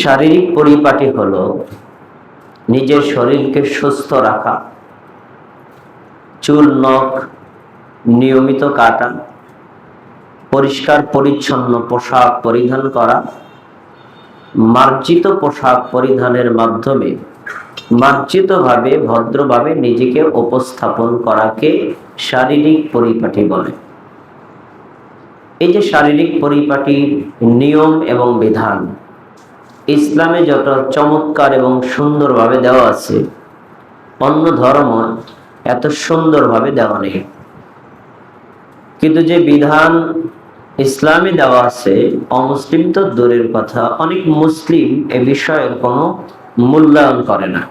শারীরিক পরিপাটি হলো নিজের শরীরকে সুস্থ রাখা, চুল নখ নিয়মিত কাটা, পরিষ্কার পরিচ্ছন্ন পোশাক পরিধান করা, মার্জিত পোশাক পরিধানের মাধ্যমে মার্জিতভাবে ভদ্রভাবে নিজেকে উপস্থাপন করাকে শারীরিক পরিপাটি বলে। এই যে শারীরিক পরিপাটির নিয়ম এবং বিধান ইসলামে যত চমৎকার এবং সুন্দরভাবে দেওয়া আছে, অন্য ধর্ম এত সুন্দরভাবে দেওয়া নেই। কিন্তু যে বিধান ইসলামে দেওয়া আছে, অমুসলিম তো দূরের কথা, অনেক মুসলিম এ বিষয়ের কোনো মূল্যায়ন করে না।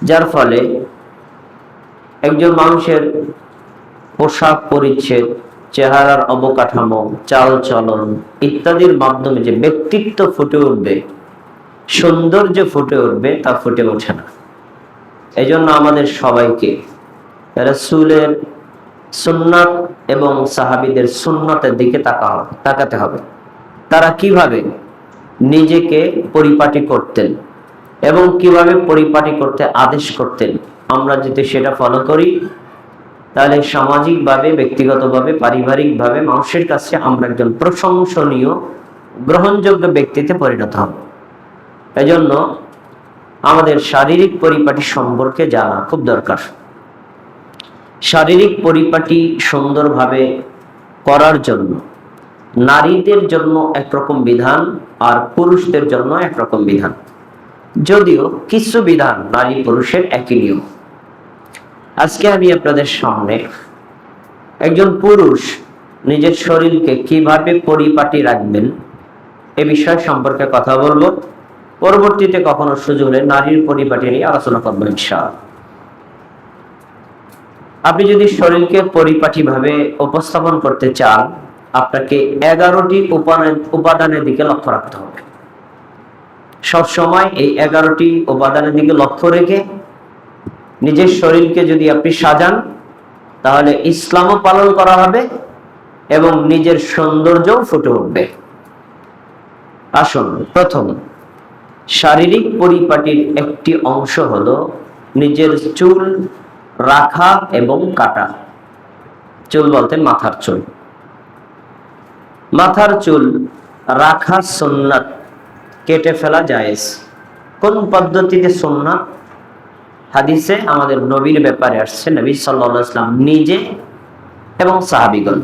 যার ফলে একজন মানুষের পোশাক পরিচ্ছদ, চেহারার অবকাঠামো, চাল চলন ইত্যাদির মাধ্যমে যে ব্যক্তিত্ব ফুটে উঠবে, সৌন্দর্য ফুটে উঠবে, তা ফুটে ওঠে না। এই জন্য আমাদের সবাইকে রাসূলের সুন্নাত এবং সাহাবীদের সুন্নাতের দিকে তাকাতে হবে। তারা কিভাবে নিজেকে পরিপাটি করতেন এবং কিভাবে পরিপাটি করতে আদেশ করতেন, আমরা যদি সেটা ফলো করি তাহলে সামাজিকভাবে, ব্যক্তিগতভাবে, পারিবারিকভাবে মানুষের কাছে আমরা একজন প্রশংসনীয়, গ্রহণযোগ্য ব্যক্তিতে পরিণত হব। এজন্য আমাদের শারীরিক পরিপাটি সম্পর্কে জানা খুব দরকার। শারীরিক পরিপাটি সুন্দরভাবে করার জন্য নারীদের জন্য একরকম বিধান আর পুরুষদের জন্য একরকম বিধান, যদিও কিছু বিধান নারী পুরুষের একই নিয়ম। আজকে আমি আপনাদের সামনে একজন পুরুষ নিজের শরীরকে কিভাবে পরিপাটি রাখবেন এ বিষয় সম্পর্কে কথা বলবো। পরবর্তীতে কখনো সুযোগ হলে নারীর পরিপাটি নিয়ে আলোচনা করবো ইনশাআল্লাহ। আপনি যদি শরীরকে পরিপাটি ভাবে উপস্থাপন করতে চান, আপনাকে 11টি উপাদানের দিকে লক্ষ্য রাখতে হবে। সব সময় এই 11টি উপাদানের দিকে লক্ষ্য রেখে নিজের শরীরকে যদি আপনি সাজান, তাহলে ইসলামও পালন করা হবে এবং নিজের সৌন্দর্যও ফুটে উঠবে। আসুন, প্রথম শারীরিক পরিপাটির একটি অংশ হলো নিজের চুল রাখা এবং কাটা। চুল বলতে মাথার চুল। মাথার চুল রাখা সুন্নাত, কেটে ফেলা জায়েজ। কোন পদ্ধতিতে সুন্নাত? হাদিসে আমাদের নবীর ব্যাপারে আসছে, নবী সাল্লাল্লাহু আলাইহি ওয়াসাল্লাম নিজে এবং সাহাবীগণ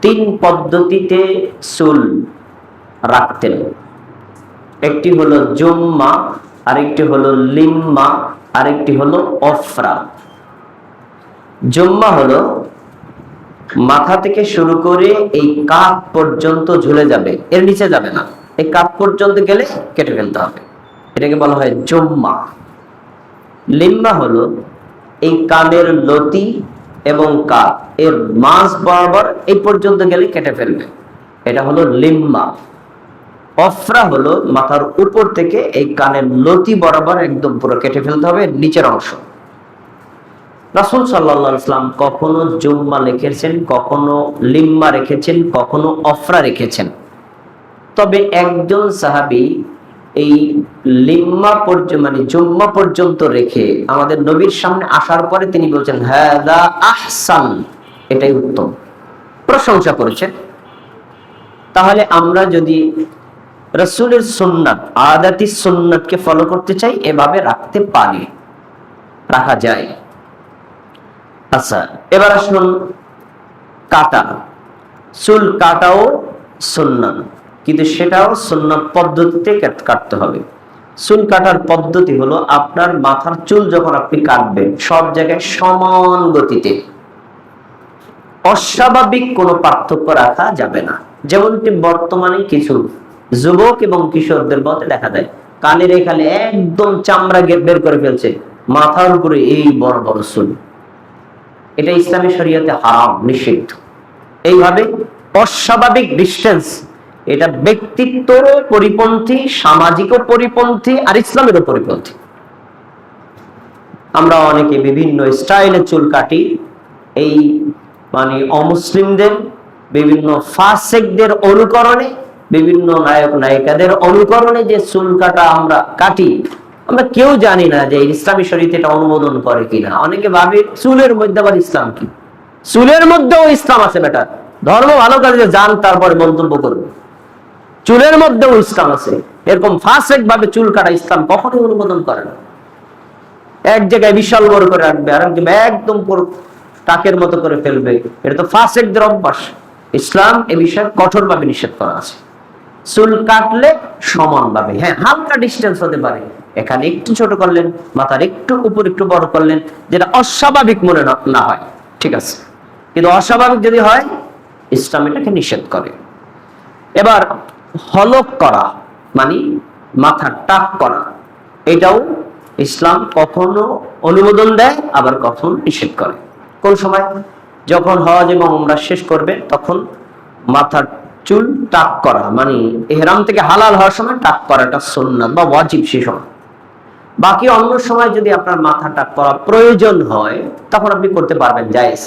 3 পদ্ধতিতে চুল রাখতেন। একটি হলো জুম্মা, আরেকটি হলো লিম্মা, আরেকটি হলো অফরা। জুম্মা হলো মাথা থেকে শুরু করে এই কাঁধ পর্যন্ত ঝুলে যাবে, এর নিচে যাবে না। এই কাঁধ পর্যন্ত গেলে কেটে ফেলতে হবে, এটাকে বলা হয় জুম্মা। লিম্মা হলো এই কানের লতি এবং কাঁধ এর মাঝ বরাবর এই পর্যন্ত গেলে কেটে ফেলবে, এটা হলো লিম্মা। অফরা হলো মাথার উপর থেকে এই কানের লতি বরাবর একদম পুরো কেটে ফেলতে হবে নিচের অংশ। রাসূল সাল্লাল্লাহু আলাইহি ওয়াসাল্লাম কখনো জুম্মা রেখেছেন, কখনো লিম্মা রেখেছেন, কখনো অফরা রেখেছেন। তবে একজন সাহাবী এই লিম্মা পর্যন্ত মানে জুম্মা পর্যন্ত রেখে আমাদের নবীর সামনে আসার পরে তিনি বলছেন, হাদা আহসান, এটাই উত্তম, প্রশংসা করেছেন। তাহলে আমরা যদি রাসূলের সুন্নাত, আদাতি সুন্নাতকে ফলো করতে চাই, এভাবে রাখতে পারি, রাখা যায়। আচ্ছা, এবার আসুন কাটা। চুল কাটাও সুন্নাত, কিন্তু সেটাও সুন্নাত পদ্ধতিতে কাটতে হবে। চুল কাটার পদ্ধতি হলো, আপনার মাথার চুল যখন আপনি কাটবেন সব জায়গায় সমান গতিতে, অস্বাভাবিক কোনো পার্থক্য রাখা যাবে না। যেমনটি বর্তমানে কিছু যুবক এবং কিশোরদের মধ্যে দেখা যায়, কানের এখানে একদম চামড়া বের করে ফেলছে, মাথার উপরে এই বড় বড় চুল। এটা ইসলামী শরীয়তে হারাম, নিষিদ্ধ। এইভাবে অস্বাভাবিক ডিসটেন্স, এটা ব্যক্তিত্বেরও পরিপন্থী, সামাজিকও পরিপন্থী, আর ইসলামেরও পরিপন্থী। আমরা অনেকে বিভিন্ন স্টাইলে চুল কাটি, এই মানে অমুসলিমদের, বিভিন্ন ফাসিকদের অনুকরণে বিভিন্ন নায়ক নায়িকাদের অনুকরণে যে চুল কাটা আমরা কাটি, আমরা কেউ জানি না যে ইসলামী শরীয়ত এটা অনুমোদন করে কিনা। অনেকে ভাবে চুলের মধ্যে আবার ইসলাম কি? চুলের মধ্যেও ইসলাম আছে বেটা। ধর্ম ভালো কাজে যান, তারপরে মন্তব্য করবে। চুলের মধ্যেও ইসলাম আছে। এরকম ফাসেক ভাবে চুল কাটা ইসলাম কখনোই অনুমোদন করে না। এক জায়গায় বিশাল বড় করে রাখবে, আর একদম পুরো টাকের মতো করে ফেলবে, এটা তো ফাসেকদের অভ্যাস। ইসলাম এ বিষয়ে কঠোরভাবে নিষেধ করা আছে। চুল কাটলে সমানভাবে, হ্যাঁ হালকা ডিস্টেন্স হতে পারে, এখানে একটু ছোট করলেন, মাথার একটু উপর একটু বড় করলেন, যেটা অস্বাভাবিক মনে না হয়, ঠিক আছে। কিন্তু অস্বাভাবিক যদি হয়, ইসলাম এটাকে নিষেধ করে। এবার হলক করা মানে মাথা টাক করা, এটাও ইসলাম কখনো অনুমোদন দেয়, আবার কখনো নিষেধ করে। কোন সময়? যখন হজ এবং উমরা শেষ করবে তখন মাথার চুল টাক করা, মানে ইহরাম থেকে হালাল হওয়ার সময় টাক করাটা সুন্নাত বা ওয়াজিব সে সময়। বাকি অন্য সময় যদি আপনার মাথা টাক করা প্রয়োজন হয় তখন আপনি করতে পারবেন, জায়েজ।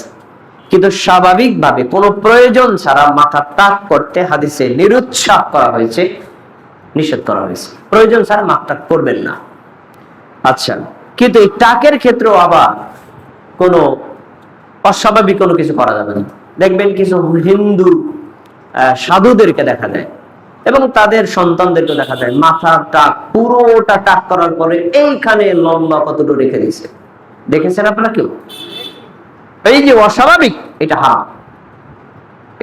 কিন্তু স্বাভাবিকভাবে কোনো প্রয়োজন ছাড়া মাথা টাক করতে হাদিসে নিরুৎসাহ করা হয়েছে, নিষেধ করা হয়েছে। প্রয়োজন ছাড়া মাথা টাক করবেন না। আচ্ছা, কিন্তু এই টাকের ক্ষেত্রেও আবার কোনো অস্বাভাবিক কোনো কিছু করা যাবে না। দেখবেন কিছু হিন্দু সাধুদেরকে দেখা যায় এবং তাদের সন্তানদেরকে দেখা যায় মাথা টাক পুরোটা টাক করার পরে এইখানে লম্বা কতটুকু রেখে দিয়েছে। দেখেছেন আপনারা কেউ? এই যে অস্বাভাবিক, এটা হারাম।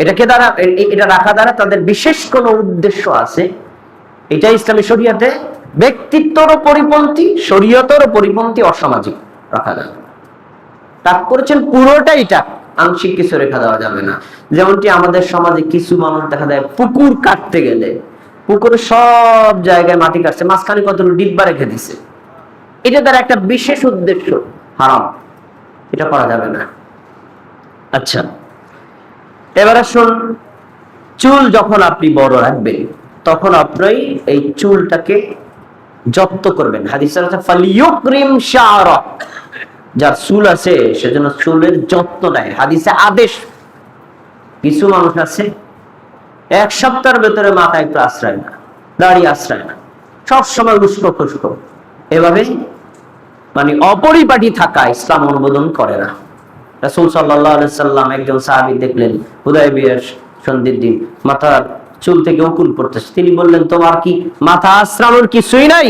এটাকে দ্বারা, এটা রাখা দ্বারা তাদের বিশেষ কোনো উদ্দেশ্য আছে। এটা ইসলামী শরীয়তে ব্যক্তিত্বর পরিপন্থী, শরীয়তের পরিপন্থী, অসামাজিক রাখা যাবে। টাক করেছেন পুরোটাই টাক, আংশিক কিছু রেখা দেওয়া যাবে না। যেমনটি আমাদের সমাজে কিছু মানুষ দেখা যায় পুকুর কাটতে গেলে পুকুরে সব জায়গায় মাটি কাটছে, মাঝখানে কতটুকু ডিব্বা রেখে দিছে, এটা তার একটা বিশেষ উদ্দেশ্য, হারাম, এটা করা যাবে না। আচ্ছা, এবার আসুন, চুল যখন আপনি বড় রাখবেন তখন আপনি এই চুলটাকে যত্ন করবেন। হাদিসে আছে ফালিয়ুকরিম শা'রা, যার চুল আছে সেজন্য চুলের যত্ন নেয়, হাদিসে আদেশ। কিছু মানুষ আছে এক সপ্তাহের ভেতরে মাথা একটু আশ্রয় না, দাড়ি আশ্রয় না, সবসময় উস্কো খুস্কো, এভাবে মানে অপরিপাটি থাকা ইসলাম অনুমোদন করে না। রাসূল সাল্লাল্লাহু আলাইহি সাল্লাম একজন সাহাবী দেখলেন হুদায়বিয়ার সন্ধির দিন মাথার চুল থেকে উকুন পড়তেছে। তিনি বললেন, তোমার কি মাথা আশ্রানোর কিছুই নাই?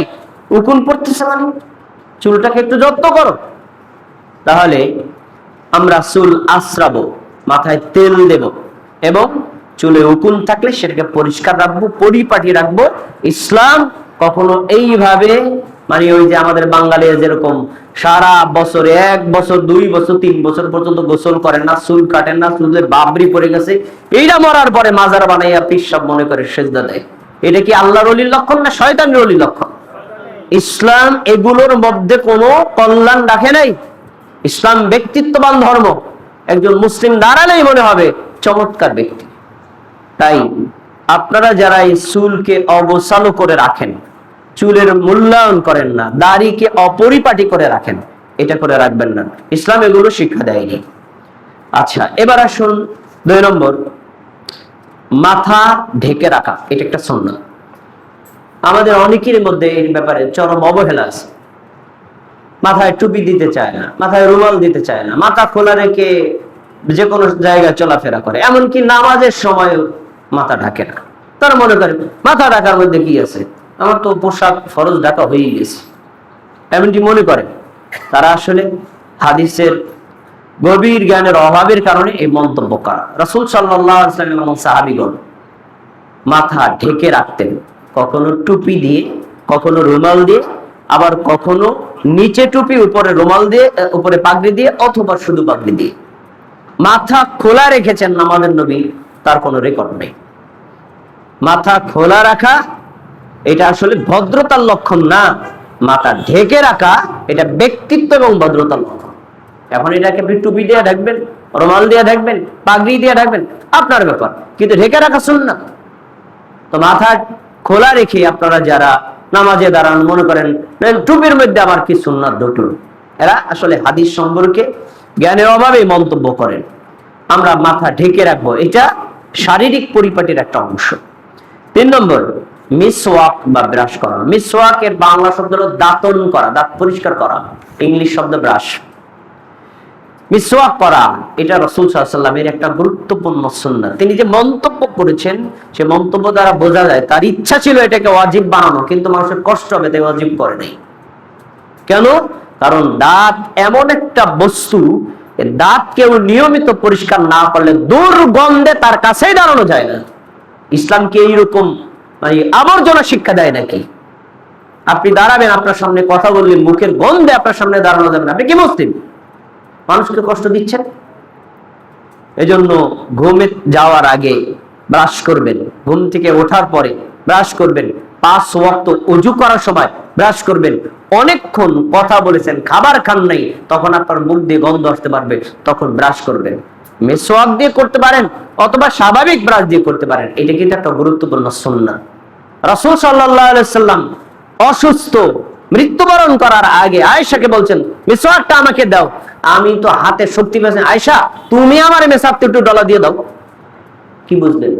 উকুন পড়তেছে মানে চুলটাকে একটু যত্ন করো। তাহলে আমরা চুল আশ্রাবো, মাথায় তেল দেব এবং চুলে উকুন থাকলে সেটাকে পরিষ্কার রাখবো, পরিপাটি রাখবো। ইসলাম কখনো এইভাবে, মানে ওই যে আমাদের বাঙালিরা যেরকম সারা বছর 1 বছর 2 বছর 3 বছর পর্যন্ত গোসল করেন না, চুল কাটেন না, চুলে বাবরি পড়ে গেছে, এইটা মরার পরে মাজার বানাইয়া পিসাব মনে করে সেজদা দেয়, এটা কি আল্লাহর ওলির লক্ষণ না শয়তানের ওলির লক্ষণ? ইসলাম এগুলোর মধ্যে কোনো কল্যাণ রাখে নাই। ইসলাম ব্যক্তিত্ববান ধর্ম। একজন মুসলিম দাঁড়ালেই মনে হবে চমৎকার ব্যক্তি। তাই আপনারা যারা এই চুলকে অগোছালো করে রাখেন, চুলের মূল্যায়ন করেন না, দাড়িকে অপরিপাটি করে রাখেন, এটা করে রাখবেন না। ইসলাম এগুলো শিক্ষা দেয়নি। আচ্ছা, এবার আসুন 2 নম্বর, মাথা ঢেকে রাখা। এটা একটা সুন্নাত। আমাদের অনেকের মধ্যে এর ব্যাপারে চরম অবহেলা আছে। মাথায় টুপি দিতে চায় না, মাথায় রুমাল দিতে চায় না, মাথা খোলা রেখে যে কোনো জায়গায় চলাফেরা করে, এমনকি নামাজের সময় মাথা ঢাকে না। তারা মনে করে মাথা ঢাকার মধ্যে কি আছে, আমার তো পোশাক ফরজ ঢাকা হয়ে গেছে, এমনটি মনে করে। তারা আসলে হাদিসের গভীর জ্ঞানের অভাবের কারণে এই মন্তব্য করা। রাসূল সাল্লাল্লাহু আলাইহি ওয়াসাল্লাম এবং সাহাবীগণ মাথা ঢেকে রাখতেন, কখনো টুপি দিয়ে, কখনো রুমাল দিয়ে, আবার কখনো নিচে টুপি উপরে রুমাল দিয়ে, উপরে পাগড়ি দিয়ে, অথবা শুধু পাগড়ি দিয়ে। মাথা খোলা রেখেছেন আমাদের নবী, তার কোনো রেকর্ড নেই। মাথা খোলা রাখা এটা আসলে ভদ্রতার লক্ষণ না, মাথা ঢেকে রাখা এটা ব্যক্তিত্ব এবং ভদ্রতার লক্ষণ। এখন এটাকে আপনি টুপি দিয়ে ঢাকবেন, রুমাল দিয়ে ঢাকবেন, পাগড়ি দিয়ে ঢাকবেন, আপনার ব্যাপার, কিন্তু ঢেকে রাখা সুন্নাত। তো মাথা খোলা রেখে আপনারা যারা নামাজে দাঁড়ান মনে করেন টুপির মধ্যে আবার কি সুন্নাত ঢুকলো, এরা আসলে হাদিস সম্পর্কে জ্ঞানের অভাবে মন্তব্য করেন। আমরা মাথা ঢেকে রাখবো, এটা শারীরিক পরিপাটির একটা অংশ। 3 নম্বর মিসওয়াক বা ব্রাশ করা। মিসওয়াক এর বাংলা শব্দ হলো দাঁতন করা, দাঁত পরিষ্কার করা, ইংলিশ শব্দ ব্রাশ। মিসওয়াক করা এটা রাসূল সাল্লাল্লাহু আলাইহি ওয়াসাল্লামের একটা গুরুত্বপূর্ণ সুন্নাত। তিনি যে মন্তব্য করেছেন সে মন্তব্য দ্বারা বোঝা যায় তার ইচ্ছা ছিল এটাকে ওয়াজিব বানানো, কিন্তু মানুষের কষ্ট হবে তাই ওয়াজিব করে নাই। কেন? কারণ দাঁত এমন একটা বস্তু, দাঁত কেউ নিয়মিত পরিষ্কার না করলে দুর্গন্ধে তার কাছেই দাঁড়ানো যায় না। ইসলাম কি এইরকম মানে আবর্জনা শিক্ষা দেয় নাকি? আপনি দাঁড়াবেন, আপনার সামনে কথা বললে মুখের গন্ধে আপনার সামনে দাঁড়ানো যাবে না, আপনি কি মুসলিম? মানুষকে কষ্ট দিচ্ছেন। এজন্য ঘুমে যাওয়ার আগে ব্রাশ করবেন, ঘুম থেকে ওঠার পরে ব্রাশ করবেন, 5 ওয়াক্ত ওযু করার সময় ব্রাশ করবেন। অনেকক্ষণ কথা বলেছেন, খাবার খান নাই, তখন আপনার মুখ দিয়ে গন্ধ আসতে পারবে, তখন ব্রাশ করবেন। মিসওয়াক দিয়ে করতে পারেন অথবা স্বাভাবিক ব্রাশ দিয়ে করতে পারেন। এটা কিন্তু একটা গুরুত্বপূর্ণ সুন্নাত। রাসূল সাল্লাল্লাহু আলাইহি সাল্লাম অসুস্থ, মৃত্যুবরণ করার আগে আয়েশাকে বলছেন মিসওয়াকটা আমাকে দাও, আমি তো হাতে শক্তি পেয়েছি, আয়েশা তুমি আমার মিসওয়াকটা একটু ডলা দিয়ে দাও। কি বুঝলেন?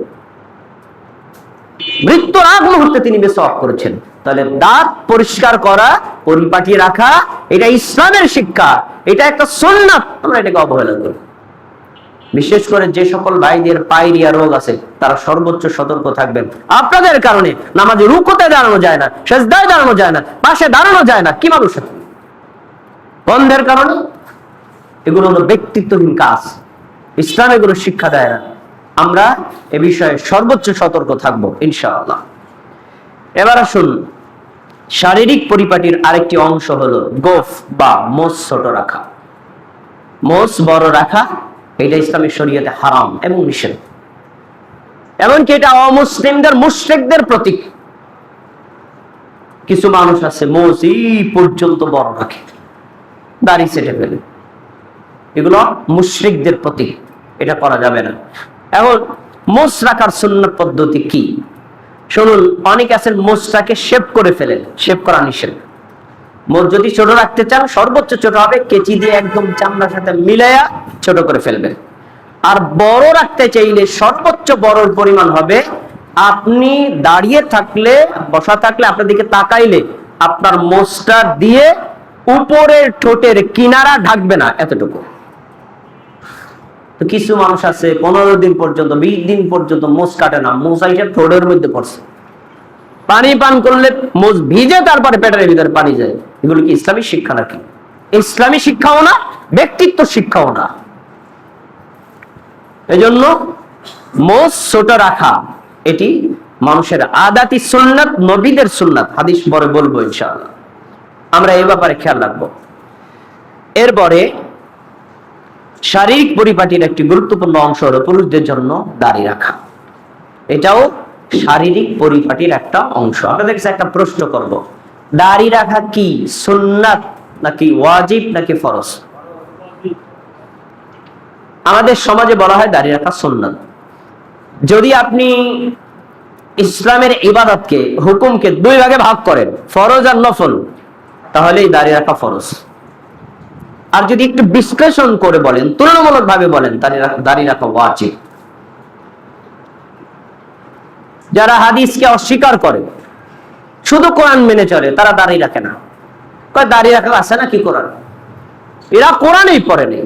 মৃত্যুর আগ মুহূর্তে তিনি মিসওয়াক করেছেন। তাহলে দাঁত পরিষ্কার করা, পরিপাটি রাখা, এটা ইসলামের শিক্ষা, এটা একটা সুন্নাত। আমরা এটাকে অবহেলা করি। বিশেষ করে যে সকল ভাইদের পায়রিয়া রোগ আছে তারা সর্বোচ্চ সতর্ক থাকবেন। আপনাদের কারণে নামাজে রুকুতে দাঁড়ানো যায় না, সিজদায় দাঁড়ানো যায় না, পাশে দাঁড়ানো যায় না। কি মানুষ? গন্ধের কারণে। এগুলো হলো ব্যক্তিত্বহীন কাজ, ইসলাম এগুলো শিক্ষা দেয় না। আমরা এ বিষয়ে সর্বোচ্চ সতর্ক থাকবো ইনশাআল্লাহ। এবার আসুন, শারীরিক পরিপাটির আরেকটি অংশ হলো গোফ বা মোষ ছোট রাখা। মোষ বড় রাখা এটা ইসলামের শরীয়তে হারাম এবং নিষেধ। এমনকি এটা অমুসলিমদের, মুশরিকদের প্রতীক। কিছু মানুষ আছে মোষ এই পর্যন্ত বড় রাখে, দাড়ি ছেটে ফেলে, এগুলো মুশরিকদের প্রতীক, এটা করা যাবে না। এখন মোষ রাখার সুন্নাত পদ্ধতি কি শুনুন। অনেকে আছেন মোষটাকে শেভ করে ফেলেন, শেভ করা নিষেধ। মোষ যদি ছোট রাখতে চান সর্বোচ্চ ছোট হবে, কেচি দিয়ে একদম চামড়ার সাথে মিলাইয়া ছোট করে ফেলবেন। আর বড় রাখতে চাইলে সর্বোচ্চ বড়র পরিমাণ হবে, আপনি দাঁড়িয়ে থাকলে, বসা থাকলে, আপনার দিকে তাকাইলে আপনার মোষটা দিয়ে উপরের ঠোঁটের কিনারা ঢাকবে না, এতটুকু। তো কিছু মানুষ আছে 15 দিন পর্যন্ত, 20 দিন পর্যন্ত মোষ কাটে না, মোষ আইসা ঠোঁটের মধ্যে পড়ছে। পানি পান করলে মোষ ভিজে, তারপরে পেটের ভিতরে পানি যায়। এগুলো কি ইসলামী শিক্ষা নাকি? ইসলামী শিক্ষাও না, ব্যক্তিত্ব শিক্ষাও না। এজন্য মোষ ছোট রাখা এটি মানুষের আদাতি সুন্নাত, নবীদের সুন্নাত। হাদিস পরে বলবো ইনশাআল্লাহ, আমরা এই ব্যাপারে খেয়াল রাখবো। এরপরে শারীরিক পরিপাটির একটি গুরুত্বপূর্ণ অংশ হলো পুরুষদের জন্য দাড়ি রাখা। এটাও শারীরিক পরিপাটির একটা অংশ। আপনাদের কাছে একটা প্রশ্ন করব, দাড়ি রাখা কি সুন্নাত নাকি ওয়াজিব নাকি ফরজ? আমাদের সমাজে বলা হয় দাড়ি রাখা সুন্নাত। যদি আপনি ইসলামের ইবাদতকে, হুকুমকে 2 ভাগে ভাগ করেন, ফরজ আর নফল, তাহলে এই দাড়ি রাখা ফরজ। আর যদি একটু বিশ্লেষণ করে বলেন, তুলনামূলক ভাবে বলেন, দাড়ি রাখা ওয়াজিব। যারা হাদিসকে অস্বীকার করে, শুধু কোরআন মেনে চলে, তারা দাড়ি রাখে না। কয় দাড়ি রাখা আছে না কি কোরআন? এরা কোরআনই পড়ে নেই।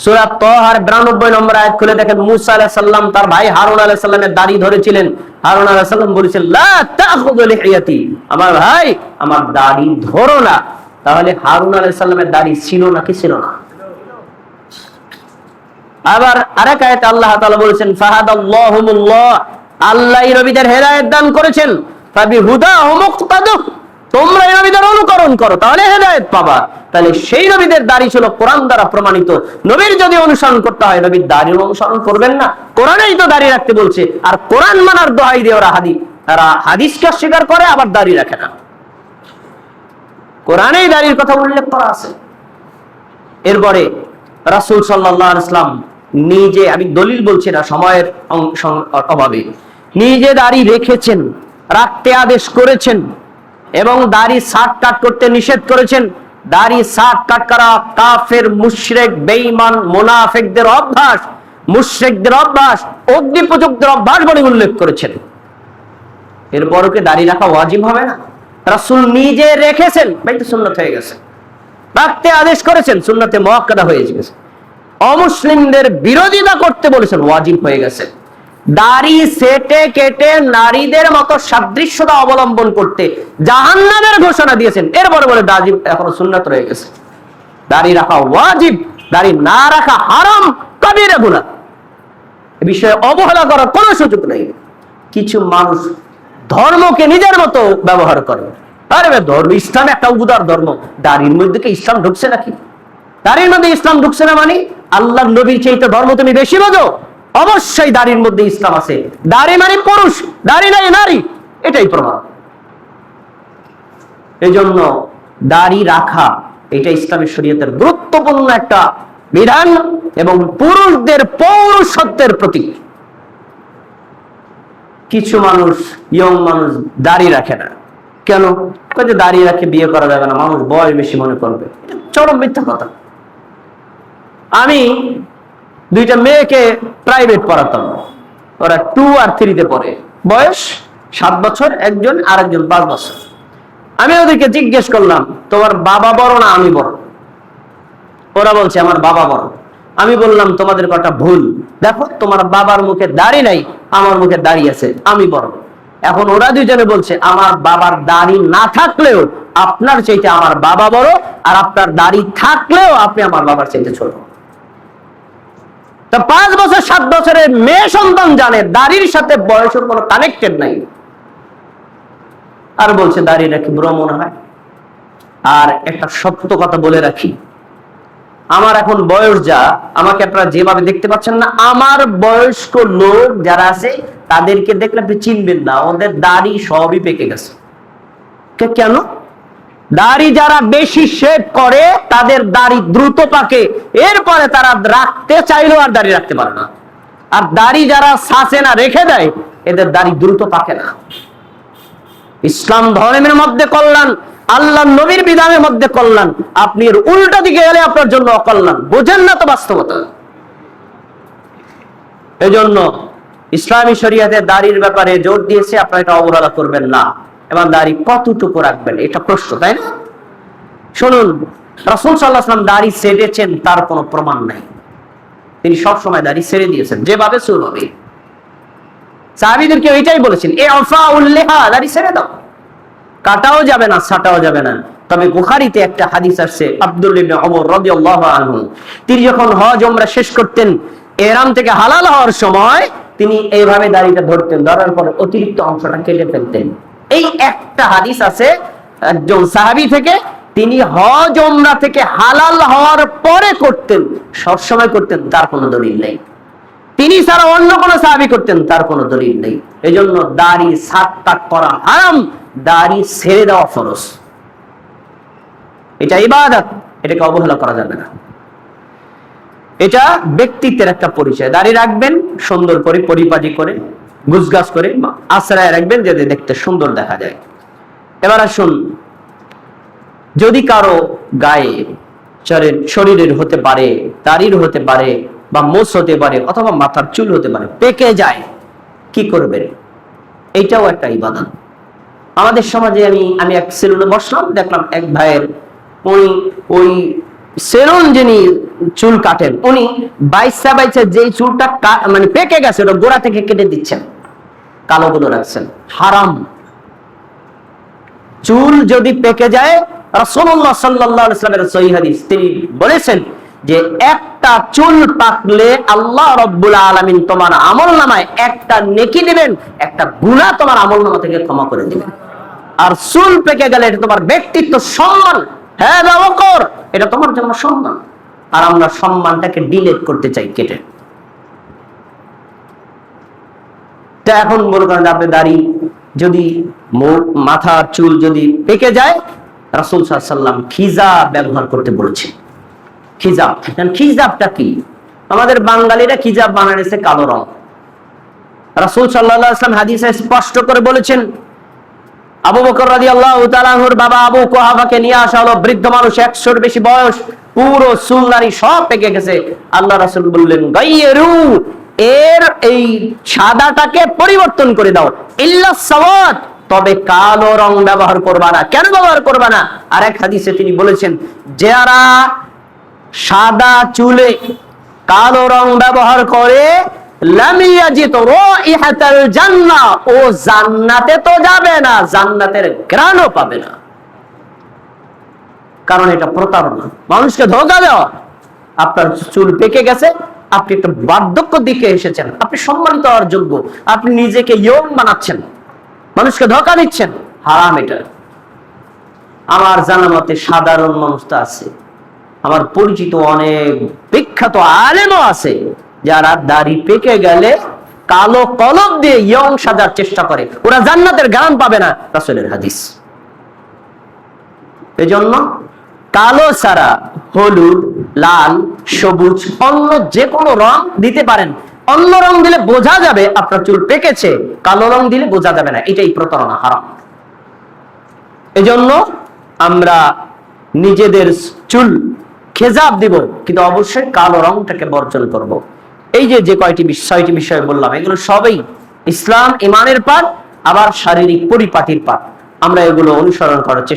সূরা তাহার 92 নম্বর আয়াত খুলে দেখেন, মুসা আলাইহিস সালাম তার ভাই হারুন আলাইহিস সালামের দাড়ি ধরেছিলেন। হারুন আলাইহিস সালাম বলেছেন, লা তাখুযু লিহিয়াতি, আমার ভাই আমার দাড়ি ধরো না। তাহলে হারুন আলাইহিস সালামের দাড়ি ছিল নাকি ছিল না? আবার আরেক আয়াতে আল্লাহ তাআলা বলেছেন, ফাহাদাল্লাহুমুল্লাহ, আল্লাহ নবীদের হেদায়েত দান করেছেন, ফাবিহুদাহুম মুক্তাদু, তোমরা এই নবীদের অনুকরণ করো তাহলে হেদায়েত পাবা। তাহলে সেই নবীদের দাড়ি ছিল কোরআন দ্বারা প্রমাণিত। নবীর যদি অনুসরণ করতে হয়, নবীর দাড়ির অনুসরণ করবেন না? কোরআনেই তো দাড়ি রাখতে বলছে। আর কোরআন মানার দোহাই দিয়ে তারা হাদিসকে অস্বীকার করে, আবার দাড়ি রাখে না। কোরআনেই দাড়ির কথা উল্লেখ করা আছে। এরপরে রাসূল সাল্লাল্লাহু আলাইহি ওয়াসাল্লাম নিজে, আমি দলিল বলছি না সময়ের অভাবে, নিজে দাড়ি রেখেছেন, রাখতে আদেশ করেছেন এবং দাড়ি ছাঁট কাট করতে নিষেধ করেছেন। দাড়ি ছাঁট কাট করা কাফের, মুশরিক, বেঈমান, মুনাফিকদের অভ্যাস, মুশরিকদের অভ্যাস, অগ্নিপূজকদের অভ্যাস বলে উল্লেখ করেছেন। এরপরও কি দাড়ি রাখা ওয়াজিব হবে না? রাসূল নিজে রেখেছেন, ভাই তো সুন্নাত হয়ে গেছে। রাখতে আদেশ করেছেন, সুন্নাতে মুআক্কাদা হয়ে গেছে। অমুসলিমদের বিরোধিতা করতে বলেছেন, ওয়াজিব হয়ে গেছে। দাড়ি সেটে কেটে নারীদের মতো সাদৃশ্যতা অবলম্বন করতে জাহান্নামের ঘোষণা দিয়েছেন, এরপরে বলে দাড়ি এখনো সুন্নাত রয়ে গেছে। দাড়ি রাখা ওয়াজিব, দাড়ি না রাখা হারাম, কবিরা গুনাহ। এ বিষয়ে অবহেলা করার কোনো সুযোগ নেই। কিছু মানুষ ধর্মকে নিজের মতো ব্যবহার করে। আরে ধর্ম, ইসলাম একটা উদার ধর্ম, দাড়ির মধ্যে কি ইসলাম ঢুকছে নাকি? দাড়ির মধ্যে ইসলাম ঢুকছে না মানে আল্লাহর নবীর চাইতে ধর্ম তুমি বেশি বোঝো? অবশ্যই দাড়ির মধ্যে ইসলাম আছে। দাড়ি মানে পুরুষ, দাড়ি নাই নারী, এটাই প্রমাণ। এই জন্য দাড়ি রাখা এটা ইসলামের শরীয়তের গুরুত্বপূর্ণ একটা বিধান এবং পুরুষদের পৌরুষত্বের প্রতীক। কিছু মানুষ, ইয়ং মানুষ দাড়ি রাখে না কেন? দাড়ি রাখে বিয়ে করা যাবে না, মানুষ বয়স বেশি মনে করবে। চরম মিথ্যা কথা। আমি দুইটা মেয়েকে প্রাইভেট পড়াতাম, ওরা 2 আর 3 পড়ে, বয়স 7 বছর, একজন আরেকজন 5 বছর। আমি ওদেরকে জিজ্ঞেস করলাম, তোমার বাবা বড় না আমি বড়? ওরা বলছে আমার বাবা বড়। আমি বললাম তোমাদের কথা ভুল, দেখো তোমার বাবার মুখে দাড়ি নাই, আমার মুখে দাড়ি আছে, আমি বড়। এখন ওরা দুইজনে বলছে আমার বাবার দাড়ি না থাকলেও আপনার চাইতে আমার বাবা বড়, আর আপনার দাড়ি থাকলেও আপনি আমার বাবার চাইতে ছোট। তা 5 বছর 7 বছরের মেয়ে সন্তান জানে দাড়ির সাথে বয়সের কোনো কানেক্টেড নাই, আর বলছে দাড়ি রাখি বুড়ো মনে হয়। আর একটা সত্য কথা বলে রাখি, আমার এখন বয়স যা, আমাকে আপনারা যেভাবে দেখতে পাচ্ছেন না, আমার বয়স্ক লোক যারা আছে তাদেরকে দেখলে আপনি চিনবেন না, ওদের দাড়ি সবই পেকে গেছে। কেন? দাড়ি যারা বেশি শেভ করে তাদের দাড়ি দ্রুত পাকে, এরপরে তারা রাখতে চাইলেও আর দাড়ি রাখতে পারে না। আর দাড়ি যারা ছাঁচে না, রেখে দেয়, এদের দাড়ি দ্রুত পাকে না। ইসলাম ধর্মের মধ্যে কল্যাণ, আল্লাহ নবীর বিধানের মধ্যে কল্যাণ, আপনি এর উল্টা দিকে গেলে আপনার জন্য অকল্যাণ। বোঝেন না তো বাস্তবতা। এই জন্য ইসলামী শরীয়তে দাড়ির ব্যাপারে জোর দিয়েছে, আপনারা এটা অবহেলা করবেন না। এবং দাড়ি কতটুকু রাখবেন এটা প্রশ্ন, তাই না? শুনুন, রাসূল সাল্লাল্লাহু আলাইহি ওয়াসাল্লাম দাড়ি ছেড়েছেন তার কোনো প্রমাণ নাই। তিনি সব সময় দাড়ি ছেড়ে দিয়েছেন, যেভাবে সুর হবে। সাহাবীদেরকে এটাই বলেছেন, এ আফাউল লিহা, দাড়ি ছেড়ে দাও, কাটাও যাবে না, ছাটাও যাবে না। তবে বুখারীতে একটা হাদিস আসছে, আব্দুল্লাহ ইবনে ওমর রাদিয়াল্লাহু আনহু, তিনি যখন হজ ওমরা শেষ করতেন, ইহরাম থেকে হালাল হওয়ার সময় তিনি এইভাবে দাড়িটা ধরতেন, ধরার পরে অতিরিক্ত অংশটা কেটে ফেলতেন। এই একটা হাদিস আছে একজন সাহাবী থেকে, তিনি হজ ওমরা থেকে হালাল হওয়ার পরে করতেন, সব সময় করতেন, তার কোনো দলিল নেই। তিনি ছাড়া অন্য কোন সাহাবী করতেন, তার কোনো দলিল নেই। এজন্য দাড়ি ছাঁট করা হারাম, দাড়ি ছেড়ে দেওয়া ফরজ। এটা ইবাদত, এটাকে অবহেলা করা যাবে না। এটা ব্যক্তিত্বের একটা পরিচয়। দাড়ি রাখবেন সুন্দর করে, পরিপাটি করে, গুছগাছ করে, আশ্রয় রাখবেন যাতে দেখতে সুন্দর দেখা যায়। এবার আসুন, যদি কারো গায়ে, শরীরের হতে পারে, দাড়ির হতে পারে, বা মোচ হতে পারে, অথবা মাথার চুল হতে পারে, পেকে যায়, কি করবেন? এইটাও একটা ইবাদত। আমাদের সমাজে আমি এক সেলুনে বসলাম, দেখলাম এক ভাইয়ের, উনি ওই সেলুন যিনি চুল কাটেন, উনি বাইসা যেই চুলটা মানে পেকে গেছে ওটা গোড়া থেকে কেটে দিচ্ছেন, কালো গুলো রাখছেন। হারাম। চুল যদি পেকে যায়, রাসূলুল্লাহ সাল্লাল্লাহু আলাইহি ওয়াসাল্লামের সহিহ হাদিস, তিনি বলেছেন যে একটা চুল পাকলে আল্লাহ রাব্বুল আলামিন তোমার আমলনামায় একটা নেকি দিবেন, একটা গুনাহ তোমার আমলনামা থেকে ক্ষমা করে দিবেন। আর চুল পেকে গেলে এটা তোমার ব্যক্তিত্ব, সম্মান, হ্যাঁ ওকর, এটা তোমার জন্য সম্মান। আর আমরা সম্মানটাকে ডিলিট করতে চাই, কেটে। তা এখন মনে করেন আপনি দাড়ি যদি, মাথার চুল যদি পেকে যায়, রাসূল সাল্লাল্লাহু আলাইহি ওয়াসাল্লাম খিজাব ব্যবহার করতে বলেছেন। খিজাব, খিজাবটা কি? আমাদের বাঙালিরা খিজাব বানাইছে কালো রং। রাসূল সাল্লাল্লাহু আলাইহি ওয়াসাল্লাম হাদিসে স্পষ্ট করে বলেছেন, আবু বকর রাদিয়াল্লাহু তাআলা আনহুর বাবা আবু কুহাফাকে নিয়ে আসা হলো, বৃদ্ধ মানুষ, 100-এর বেশি বয়স, পুরো চুল দাড়ি সব পেকে গেছে। আল্লাহ রাসূল বললেন, গায়রু, এর এই সাদাটাকে পরিবর্তন করে দাও, ইল্লা সাওয়াদ, তবে কালো রং ব্যবহার করবা না। কেন ব্যবহার করবা না? আর এক হাদিসে তিনি বলেছেন, যারা সাদা চুলে কালো রং ব্যবহার করে লাম ইয়াজিদ রাইহাতাল জান্নাহ, ও জান্নাতে তো যাবে না, জান্নাতের ঘ্রাণও পাবে না। কারণ এটা প্রতারণা, মানুষকে ধোঁকা দেওয়া। আপনার চুল পেকে গেছে, আপনি একটা বার্ধক্য দিকে এসেছেন, আপনি সম্মানিত হওয়ার যোগ্য, আপনি নিজেকে ইয়ং বানাচ্ছেন, মানুষকে ধোঁকা দিচ্ছেন, হারাম এটা। আমার জানা মতে সাধারণ মানুষ তো আছে, আমার পরিচিত অনেক বিখ্যাত আলেমও আছে, যারা দাড়ি পেকে গেলে কালো কলম দিয়ে ইয়ং সাজার চেষ্টা করে, ওরা জান্নাতের ঘ্রাণ পাবে না, রাসূলের হাদিস। এজন্য কালো ছাড়া হলুদ, লাল, সবুজ, অন্য যে কোনো রং দিতে পারেন। অন্য রং দিলে বোঝা যাবে আপনার চুল পেকেছে, কালো রং দিলে বোঝা যাবে না, এটাই প্রতারণা, হারাম। এজন্য আমরা নিজেদের চুল খেজাব দিব, কিন্তু অবশ্যই কালো রংটাকে বর্জন করব। এই যে কয়টি ছয়টি বিষয় বললাম, এগুলো সবই ইসলাম ইমানের পাঠ, আবার শারীরিক পরিপাটির পাঠ। আমরা এগুলো অনুসরণ করার চেষ্টা